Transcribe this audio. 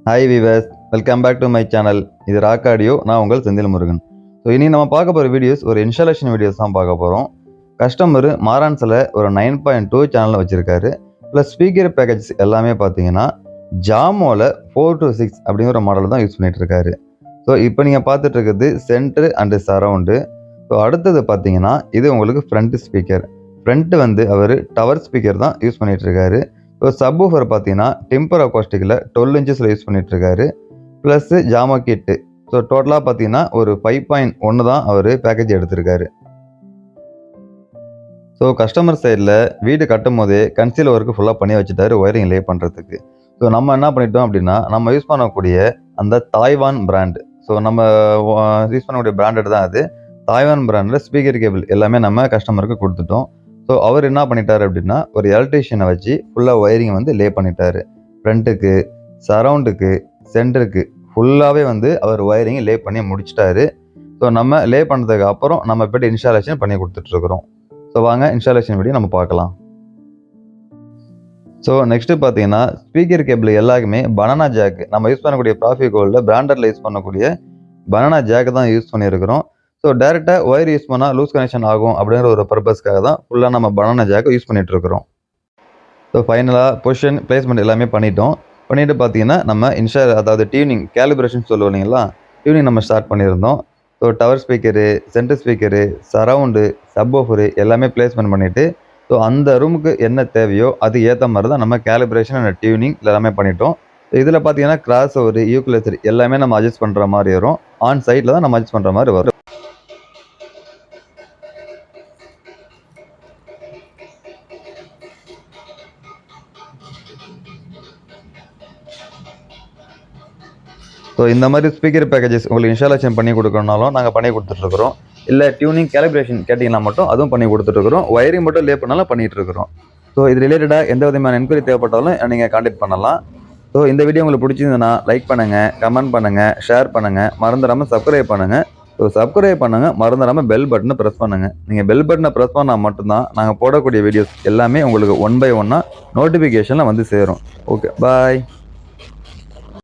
Hi viewers, welcome back to my channel. இது rock audio. நான் உங்கள் செந்தில் முருகன். ஸோ இனி நம்ம பார்க்க போகிற வீடியோஸ் ஒரு இன்ஸ்டாலேஷன் வீடியோஸ் தான் பார்க்க போகிறோம். கஸ்டமர் மாரான்ஸில் ஒரு 9.2 சேனலில் வச்சுருக்காரு. ப்ளஸ் ஸ்பீக்கர் பேக்கேஜஸ் எல்லாமே பார்த்தீங்கன்னா ஜாமோவில் 4 to 6 அப்படிங்கிற மாடல் தான் யூஸ் பண்ணிகிட்டு இருக்காரு. ஸோ இப்போ நீங்கள் பார்த்துட்டு இருக்கிறது சென்ட்ரு அண்டு சரவுண்டு. ஸோ அடுத்தது பார்த்தீங்கன்னா இது உங்களுக்கு ஃப்ரண்ட் ஸ்பீக்கர். ஃப்ரண்ட்டு வந்து அவர் டவர் ஸ்பீக்கர் தான் யூஸ் பண்ணிகிட்டு இருக்காரு. ஸோ சப்வூஃபர் பார்த்தீங்கன்னா டெம்பர் அக்கோஸ்டிக்கில் 12 inches யூஸ் பண்ணிகிட்ருக்காரு. ப்ளஸ்ஸு ஜாமோ கிட்டு. ஸோ டோட்டலாக பார்த்தீங்கன்னா ஒரு 5.1 தான் அவர் பேக்கேஜ் எடுத்திருக்காரு. ஸோ கஸ்டமர் சைடில் வீடு கட்டும் போதே கன்சீல் ஒர்க்கு ஃபுல்லாக பண்ணி வச்சுட்டாரு ஒயரிங் லே பண்ணுறதுக்கு. ஸோ நம்ம என்ன பண்ணிட்டோம் அப்படின்னா நம்ம யூஸ் பண்ணக்கூடிய அந்த தாய்வான் பிராண்டு. ஸோ நம்ம யூஸ் பண்ணக்கூடிய பிராண்டட் தான் அது. தாய்வான் பிராண்டில் ஸ்பீக்கர் கேபிள் எல்லாமே நம்ம கஸ்டமருக்கு கொடுத்துட்டோம். ஸோ அவர் என்ன பண்ணிட்டார் அப்படின்னா ஒரு எலக்ட்ரீஷியனை வச்சு ஃபுல்லாக ஒயரிங் வந்து லே பண்ணிட்டாரு. ஃப்ரண்ட்டுக்கு, சரவுண்டுக்கு, சென்டருக்கு ஃபுல்லாகவே வந்து அவர் ஒயரிங் லே பண்ணி முடிச்சிட்டாரு. ஸோ நம்ம லே பண்ணதுக்கு அப்புறம் நம்ம போய்ட்டு இன்ஸ்டாலேஷன் பண்ணி கொடுத்துட்ருக்குறோம். ஸோ வாங்க இன்ஸ்டாலேஷன் வீடியோ நம்ம பார்க்கலாம். ஸோ நெக்ஸ்ட்டு பார்த்தீங்கன்னா ஸ்பீக்கர் கேபிள் எல்லாருக்குமே பனானா ஜாக்கு, நம்ம யூஸ் பண்ணக்கூடிய ப்ராஃபி கோல்டில் பிராண்டடில் யூஸ் பண்ணக்கூடிய பனானா ஜாக்கு தான் யூஸ் பண்ணியிருக்கிறோம். ஸோ டேரெக்டாக ஒயர் யூஸ் பண்ணால் லூஸ் கனெக்ஷன் ஆகும் அப்படிங்கிற ஒரு பர்பஸ்க்காக தான் ஃபுல்லாக நம்ம பனானா ஜாக்கை யூஸ் பண்ணிகிட்ருக்குறோம். ஸோ ஃபைனலாக பொசிஷன் பிளேஸ்மெண்ட் எல்லாமே பண்ணிவிட்டு பார்த்தீங்கன்னா நம்ம அதாவது டியூனிங் கேலிப்ரேஷன் சொல்லுவோம் இல்லைங்களா, டியூனிங் நம்ம ஸ்டார்ட் பண்ணியிருந்தோம். So tower speaker, centre speaker, surround, subwoofer எல்லாமே பிளேஸ்மெண்ட் பண்ணிவிட்டு ஸோ அந்த ரூமுக்கு என்ன தேவையோ அது ஏற்ற மாதிரி தான் நம்ம கேலிப்ரேஷன் அண்ட் டியூனிங் எல்லாமே பண்ணிட்டோம். ஸோ இதில் பார்த்தீங்கன்னா கிராஸ் ஒரு ஈக்குவலைசர் எல்லாமே நம்ம அட்ஜஸ்ட் பண்ணுற மாதிரி வரும். ஆன் சைட்டில் தான் நம்ம அட்ஜஸ்ட் பண்ணுற மாதிரி வரும். ஸோ இந்த மாதிரி ஸ்பீக்கர் பேக்கேஜஸ் உங்களுக்கு இன்ஸ்டாலேஷன் பண்ணி கொடுக்கணுனாலும் நாங்கள் பண்ணி கொடுத்துட்ருக்குறோம். இல்லை டியூனிங் கேலிப்ரேஷன் கேட்டிங்கன்னா மட்டும் அதுவும் பண்ணி கொடுத்துட்ருக்குறோம். ஒயரிங் மட்டும் லே பண்ணாலும் பண்ணிகிட்ருக்குறோம். ஸோ இது ரிலேட்டடாக எந்த விதமான என்கொயரி தேவைப்பட்டாலும் நீங்கள் கான்டாக்ட் பண்ணலாம். ஸோ இந்த வீடியோ உங்களுக்கு பிடிச்சிருந்ததுன்னா லைக் பண்ணுங்கள், கமெண்ட் பண்ணுங்கள், ஷேர் பண்ணுங்கள், மறந்துடாமல் சப்ஸ்கிரைப் பண்ணுங்கள். ஸோ சப்ஸ்கிரைப் பண்ணுங்கள், மறந்துடாமல் பெல் பட்டனை ப்ரெஸ் பண்ணுங்கள். நீங்கள் பெல் பட்டனை ப்ரெஸ் பண்ணால் மட்டும்தான் நாங்கள் போடக்கூடிய வீடியோஸ் எல்லாமே உங்களுக்கு 1 by 1 நோட்டிஃபிகேஷனில் வந்து சேரும். ஓகே, பாய்.